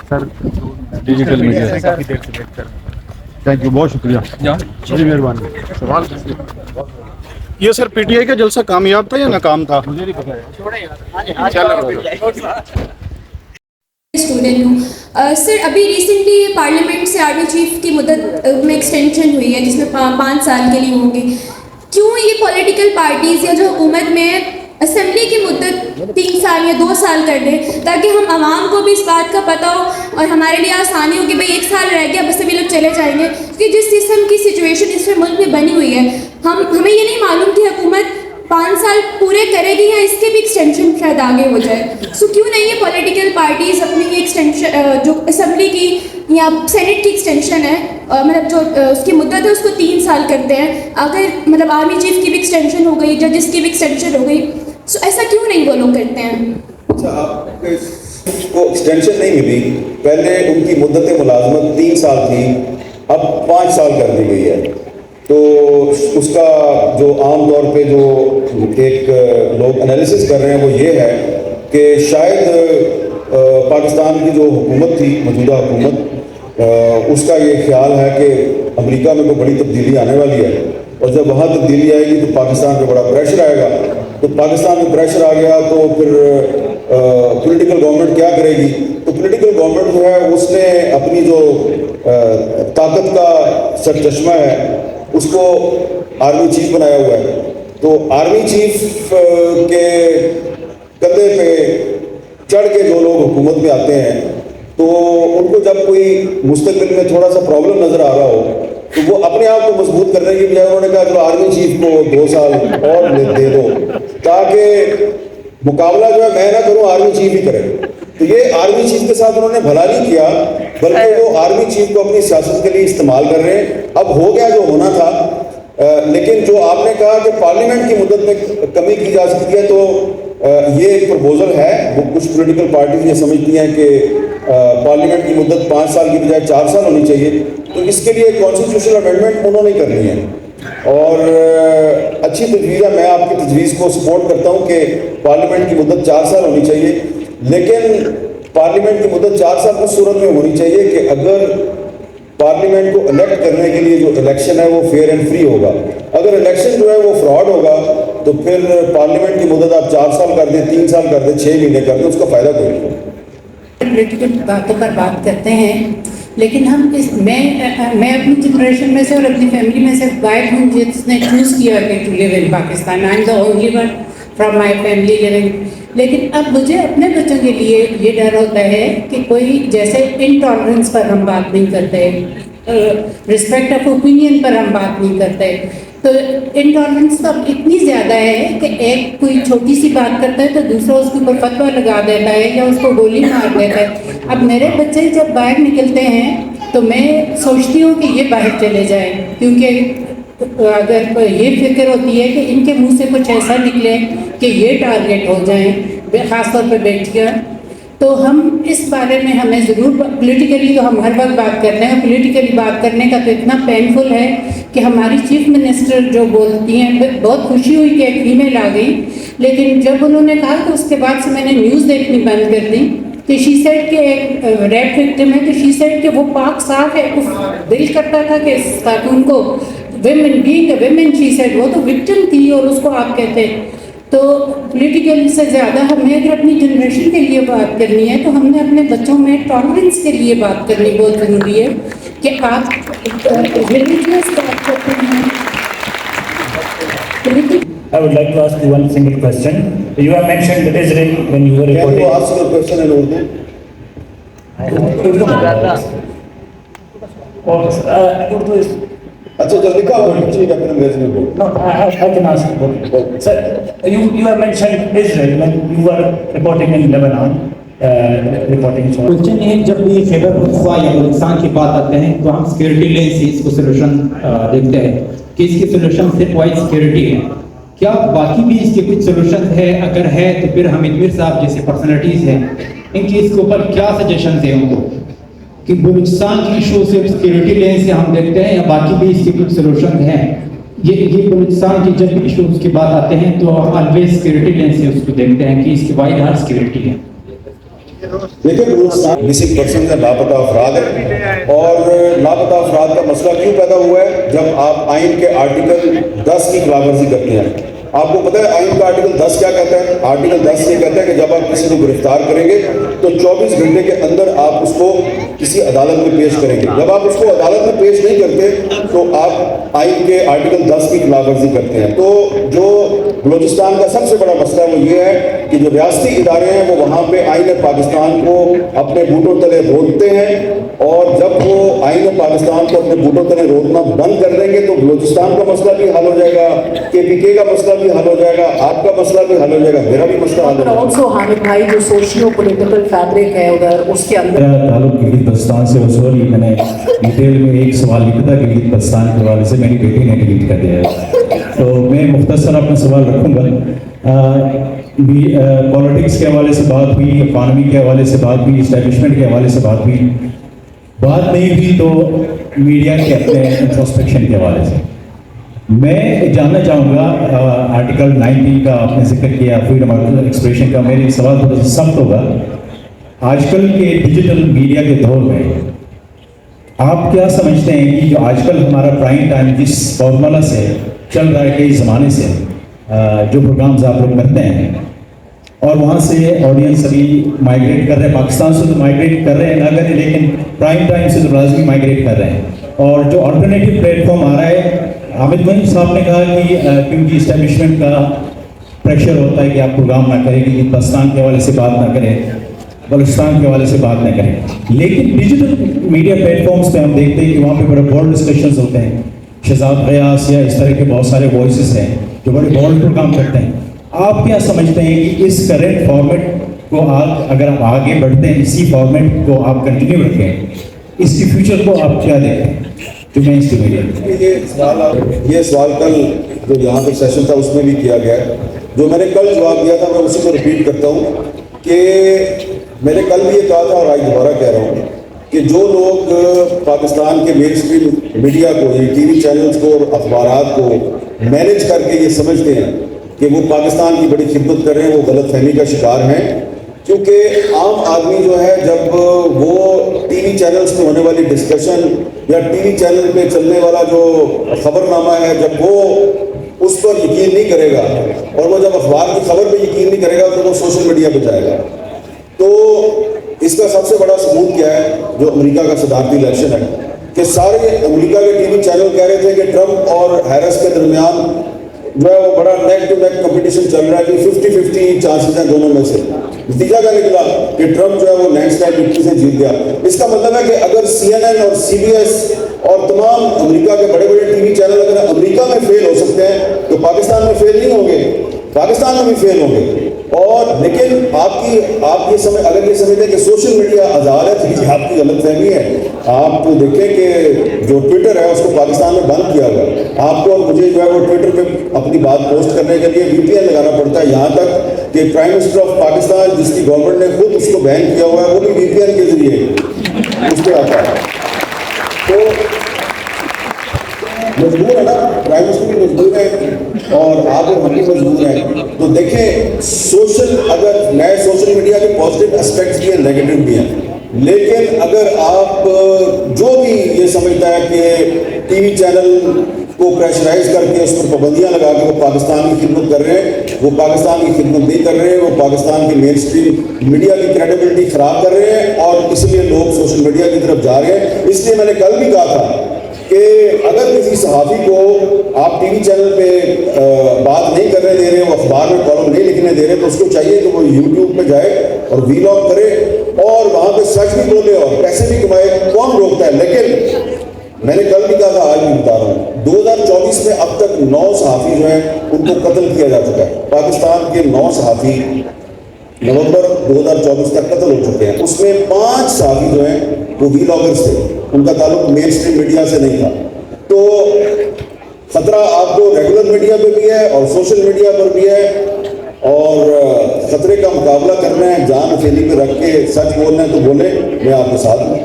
سر digital media سے کافی دیر سے wait کر رہے ہیں. تھینک یو, بہت شکریہ, بڑی مہربانی. سوال یہ سر پی ٹی آئی کا جلسہ کامیاب تھا یا ناکام تھا؟ مجھے نہیں پتا اسٹوڈنٹ ہوں سر. ابھی ریسنٹلی پارلیمنٹ سے آرمی چیف کی مدت میں ایکسٹینشن ہوئی ہے جس میں 5 سال کے لیے ہوں گے. کیوں یہ پولیٹیکل پارٹیز یا جو حکومت میں اسمبلی کی مدت 3 سال یا 2 سال کر دیں تاکہ ہم عوام کو بھی اس بات کا پتہ ہو اور ہمارے لیے آسانی ہو کہ بھائی 1 سال رہ گیا بس سبھی لوگ چلے جائیں گے. کیونکہ جس قسم کی سچویشن اس میں ملک میں بنی ہوئی ہے ہمیں یہ نہیں معلوم کہ حکومت 5 سال پورے کرے گی یا اس کے بھی ایکسٹینشن شاید آگے ہو جائے. سو کیوں نہیں ہے پولیٹیکل پارٹیز اپنی یہ ایکسٹینشن جو اسمبلی کی یا سینٹ کی ایکسٹینشن ہے مطلب جو اس کی مدت ہے اس کو 3 سال کرتے ہیں. اگر مطلب آرمی چیف کی بھی ایکسٹینشن ہو گئی, ججز کی بھی ایکسٹینشن ہو گئی, سو ایسا کیوں نہیں وہ لوگ کرتے ہیں؟ اچھا, آپ کو ایکسٹینشن نہیں ملی, پہلے ان کی مدت ملازمت 3 سال تھی, اب 5 سال کر دی گئی ہے. تو اس کا جو عام طور پہ جو ایک لوگ انالیسس کر رہے ہیں وہ یہ ہے کہ شاید پاکستان کی جو حکومت تھی, موجودہ حکومت, اس کا یہ خیال ہے کہ امریکہ میں کوئی بڑی تبدیلی آنے والی ہے اور جب وہاں تبدیلی آئے گی تو پاکستان پہ بڑا پریشر آئے گا. تو پاکستان میں پریشر آ گیا تو پھر پولیٹیکل گورنمنٹ کیا کرے گی؟ تو پولیٹیکل گورنمنٹ جو ہے اس نے اپنی جو طاقت کا سرچشمہ ہے اس کو آرمی چیف بنایا ہوا ہے. تو آرمی چیف کے کندھے پہ چڑھ کے جو لوگ حکومت میں آتے ہیں تو ان کو جب کوئی مستقبل میں تھوڑا سا پرابلم نظر آ رہا ہو تو وہ اپنے آپ کو مضبوط کرنے کی بجائے انہوں نے کہا چلو آرمی چیف کو 2 سال اور دے دو تاکہ مقابلہ جو ہے میں نہ کروں, آرمی چیف ہی کرے. تو یہ آرمی چیف کے ساتھ انہوں نے بھلا نہیں کیا بلکہ وہ آرمی چیف کو اپنی سیاست کے لیے استعمال کر رہے ہیں. اب ہو گیا جو ہونا تھا, لیکن جو آپ نے کہا کہ پارلیمنٹ کی مدت میں کمی کی جا سکتی ہے تو یہ ایک پروپوزل ہے. وہ کچھ پولیٹیکل پارٹیز یہ سمجھتی ہیں کہ پارلیمنٹ کی مدت 5 سال کی بجائے 4 سال ہونی چاہیے. تو اس کے لیے کانسٹیٹیوشنل امینڈمنٹ انہوں نے کرنی ہے اور اچھی تجویز ہے. میں آپ کی تجویز کو سپورٹ کرتا ہوں کہ پارلیمنٹ کی مدت 4 سال ہونی چاہیے, لیکن پارلیمنٹ کی مدت 4 سال اس صورت میں ہونی چاہیے کہ اگر پارلیمنٹ کو الیکٹ کرنے کے لیے جو الیکشن ہے وہ فیئر اینڈ فری ہوگا. اگر الیکشن جو ہے وہ فراڈ ہوگا تو پھر پارلیمنٹ کی مدت آپ 4 سال کر دیں, 3 سال کر دیں, 6 مہینے کر دیں, اس کا فائدہ کوئی نہیں. پولیٹیکل باتوں پر بات کرتے ہیں لیکن ہم میں اپنی جنریشن میں سے اور اپنی فیملی میں سے واحد ہوں جس نے چوز کیا کہ to live in Pakistan. I am the only one from my family living. لیکن اب مجھے اپنے بچوں کے لیے یہ ڈر ہوتا ہے کہ کوئی جیسے انٹالرنس پر ہم بات نہیں کرتے, رسپیکٹ آف اوپینین پر ہم بات نہیں کرتے. تو انٹالرنس تو اب اتنی زیادہ ہے کہ ایک کوئی چھوٹی سی بات کرتا ہے تو دوسرا اس کے اوپر فتویٰ لگا دیتا ہے یا اس کو گولی مار دیتا ہے. اب میرے بچے جب باہر نکلتے ہیں تو میں سوچتی ہوں کہ یہ باہر چلے جائیں, کیونکہ اگر یہ فکر ہوتی ہے کہ ان کے منہ سے کچھ ایسا نکلے کہ یہ ٹارگیٹ ہو جائیں, خاص طور پہ بیٹیاں. تو ہم اس بارے میں ہمیں ضرور پولیٹیکلی تو ہم ہر وقت بات کرتے ہیں, پولیٹیکلی بات کرنے کا تو اتنا پینفل ہے کہ ہماری چیف منسٹر جو بولتی ہیں بہت خوشی ہوئی کہ ایک فیمیل آ گئی, لیکن جب انہوں نے کہا کہ اس کے بعد سے میں نے نیوز دیکھنی بند کر دی کہ شی سیڈ کے ایک ریپ وکٹم ہے, کہ شی سیڈ کہ وہ پاک صاف ہے. دل کرتا تھا کہ اس خاتون کو women being a women she said, وہ تو وکٹم تھی اور اس کو آپ کہتے. تو پولیٹیکل سے زیادہ ہمیں اگر اپنی جنریشن کے لیے بات کرنی ہے تو ہم نے اپنے بچوں میں ٹالرنس کے لیے بات کرنی بہت ضروری ہے کہ آپ ریلیجیس بات کرتے ہیں. I would like to ask you one single question. You have mentioned Israel when you were Can reporting. you ask your question in Urdu? Urdu is اچھا جب لکھا ہوا ٹھیک ہے پھر انگریزی میں بول. no. I can ask both. Sir, you have mentioned Israel when you were reporting in Lebanon. Question یہ جب بھی خیبر پختونخوا یا بلوچستان کی بات آتے ہیں تو ہم سیکورٹی لین سے اس کو سولوشن دیکھتے ہیں کہ اس کی سولوشن صرف وائٹ سیکورٹی ہے. کیا باقی بھی اس کے کچھ سولوشن ہے؟ اگر ہے تو پھر حمید میر صاحب جیسے پرسنالٹیز ہیں ان کی اس کے اوپر کیا سجیشنز ہیں ان کو کہ بلوچستان کی ایشو صرف سیکورٹی لین سے ہم دیکھتے ہیں یا باقی بھی اس کے کچھ سولوشن ہیں؟ یہ بلوچستان کی جب بھی ایشوز کی بات آتے ہیں تو ہم آلویز سیکورٹی لین سے اس کو دیکھتے ہیں کہ اس کی وائڈ ہر سیکورٹی ہے. देखिए बलूचिस्तान मिसिंग पर्सन या लापता अफराद है, और लापता अफराद का मसला क्यों पैदा हुआ है? जब आप आइन के आर्टिकल 10 की खिलाफवर्जी करते हैं। आपको पता है आइन का आर्टिकल 10 क्या कहता है? आर्टिकल 10 ये कहता है कि जब आप किसी को गिरफ्तार करेंगे तो 24 घंटे के अंदर आप उसको किसी अदालत में पेश करेंगे। जब आप उसको अदालत में पेश नहीं करते तो आप आइन के आर्टिकल 10 की खिलाफवर्जी करते हैं। तो जो बलूचिस्तान का सबसे बड़ा मसला है वो ये है कि जो रियासती इदारे हैं वो वहाँ पे आइन पाकिस्तान को अपने बूटों तले रोकते हैं, और जब वो आइन पाकिस्तान को अपने बूटों तले रोकना बंद कर देंगे तो बलूचिस्तान का मसला भी हल हो जाएगा, KPK का मसला भी हल हो जाएगा, आपका मसला भी हल हो जाएगा, मेरा भी मसला हल हो जाएगा। ऑल्सो हामिद भाई जो सोशियो पॉलिटिकल फैब्रिक है उधर उसके अंदर मेरा ताल्लुक गिलगित बल्तिस्तान से हो, सॉरी मैंने डिटेल में एक सवाल लिखा था गिलगित बल्तिस्तान के हवाले से, मेरी बेटी ने डिलीट कर दिया है, तो मैं मुख्तसर अपना सवाल रखूँगा। पॉलिटिक्स के हवाले से बात हुई, इकॉनमी के हवाले से बात हुई, इस्टेब्लिशमेंट के हवाले से बात हुई, बात नहीं हुई तो मीडिया के अपने इंट्रोस्पेक्शन के हवाले से। मैं जानना चाहूँगा, आर्टिकल 19 का आपने जिक्र किया, फ्रीडम ऑफ एक्सप्रेशन का, मेरे सवाल थोड़ा सा सख्त होगा। आजकल के डिजिटल मीडिया के दौर में आप क्या समझते हैं कि जो आजकल हमारा प्राइम टाइम जिस फॉर्मूला से चल रहा है कई ज़माने से, जो प्रोग्राम्स आप लोग करते हैं और वहाँ से ऑडियंस अभी माइग्रेट कर रहे हैं, पाकिस्तान से तो माइग्रेट कर रहे हैं ना करें, लेकिन प्राइम टाइम से तो लाजमी माइग्रेट कर रहे हैं, और जो अल्टरनेटिव प्लेटफॉर्म आ रहा है, हामिद भाई साहब ने कहा कि क्योंकि इस्टेब्लिशमेंट का प्रेशर होता है कि आप प्रोग्राम ना करें, कि पाकिस्तान के हवाले से बात ना करें, बलूचिस्तान के हवाले से बात ना करें, लेकिन डिजिटल मीडिया प्लेटफॉर्म्स पे हम देखते हैं कि वहाँ पे बड़े बोल्ड डिस्कशंस होते हैं, शहजाद गयास या इस तरह के बहुत सारे वॉइसेस हैं जो बड़े बोल्ड प्रोग्राम करते हैं। आप क्या समझते हैं कि इस करेंट फॉर्मेट को आप अगर आप आगे बढ़ते हैं, इसी फॉर्मेट को आप कंटिन्यू रखें, इसकी फ्यूचर को आप क्या देखते हैं जो मेन स्ट्रीम मीडिया? ये सवाल कल जो यहाँ पे सेशन था उसमें भी किया गया है, जो मैंने कल जवाब दिया था मैं उसी को रिपीट करता हूँ कि मैंने कल भी ये कहा था और आज दोबारा कह रहा हूँ कि जो लोग पाकिस्तान के मेन स्ट्रीम मीडिया को, ये TV चैनल्स को और अखबारात को मैनेज करके ये समझते हैं कि वो पाकिस्तान की बड़ी खिदमत कर रहे हैं, वो गलतफहमी का शिकार हैं। क्योंकि आम आदमी जो है जब वो TV चैनल्स पे होने वाली डिस्कशन या TV चैनल पे चलने वाला जो खबरनामा है, जब वो उस पर यकीन नहीं करेगा और वो जब अखबार की खबर पे यकीन नहीं करेगा तो वो सोशल मीडिया पे जाएगा। तो इसका सबसे बड़ा सबूत क्या है? जो अमेरिका का सदारती इलेक्शन है, कि सारे अमेरिका के TV चैनल कह रहे थे कि ट्रंप और हैरिस के दरमियान जो है वो बड़ा नेक टू नेक कंपटीशन चल रहा है कि 50-50 चांसेस हैं दोनों में से। नतीजा क्या निकला कि ट्रंप जो है वो लैंडस्लाइड विक्ट्री से जीत गया। इसका मतलब है कि अगर CNN और CBS और तमाम अमेरिका के बड़े बड़े TV चैनल अगर अमेरिका में फेल हो सकते हैं तो पाकिस्तान में फेल नहीं होंगे, पाकिस्तान में भी फेल होंगे। और लेकिन आप ये समझ, अगर ये समझते हैं कि सोशल मीडिया आज़ाद है तो ये आपकी गलतफहमी है। आप देखें कि जो ट्विटर है उसको पाकिस्तान में बंद किया हुआ, आपको और मुझे जो है वो ट्विटर पे अपनी बात पोस्ट करने के लिए VPN लगाना पड़ता है। यहाँ तक कि प्राइम मिनिस्टर ऑफ पाकिस्तान जिसकी गवर्नमेंट ने खुद उसको बैन किया हुआ है वो भी VPN के जरिए उस पर आता है। तो मजबूर है ना, प्राइम मिनिस्टर भी मजबूर है और आप और हम भी मजबूर हैं। तो देखें सोशल, अगर नए सोशल मीडिया के पॉजिटिव एस्पेक्ट्स भी हैं, नेगेटिव भी हैं, लेकिन अगर आप जो भी ये समझता है कि TV चैनल को प्रेशराइज करके उस पर पाबंदियां लगा के वो पाकिस्तान की खिदमत कर रहे हैं, वो पाकिस्तान की खिदमत नहीं कर रहे हैं, वो पाकिस्तान की मेन स्ट्रीम मीडिया की क्रेडिबिलिटी खराब कर रहे हैं और इसलिए लोग सोशल मीडिया की तरफ जा रहे हैं। इसलिए मैंने कल भी कहा था कि अगर किसी सहाफ़ी को आप TV चैनल पे बात नहीं करने दे रहे, वो अखबार में कॉलम नहीं लिखने दे रहे, तो उसको चाहिए कि वो YouTube पे जाए और वीलॉग करे और वहाँ पे सच भी बोले और पैसे भी कमाए। कौन रोकता है? लेकिन मैंने कल भी कहा था, आज भी बता रहा हूँ, 2024 में अब तक 9 सहाफ़ी जो हैं उनको कत्ल किया जा चुका है। पाकिस्तान के 9 सहाफ़ी नवंबर 2024 तक कत्ल हो चुके हैं। उसमें 5 सहाफ़ी जो हैं वो वीलॉगर्स थे, उनका ताल्लुक मेन स्ट्रीम मीडिया से नहीं था। तो खतरा आपको रेगुलर मीडिया पे भी है और सोशल मीडिया पर भी है, और खतरे का मुकाबला करना है, जान हथेली पे रख के सच बोलना है तो बोले, मैं आपके साथ हूँ।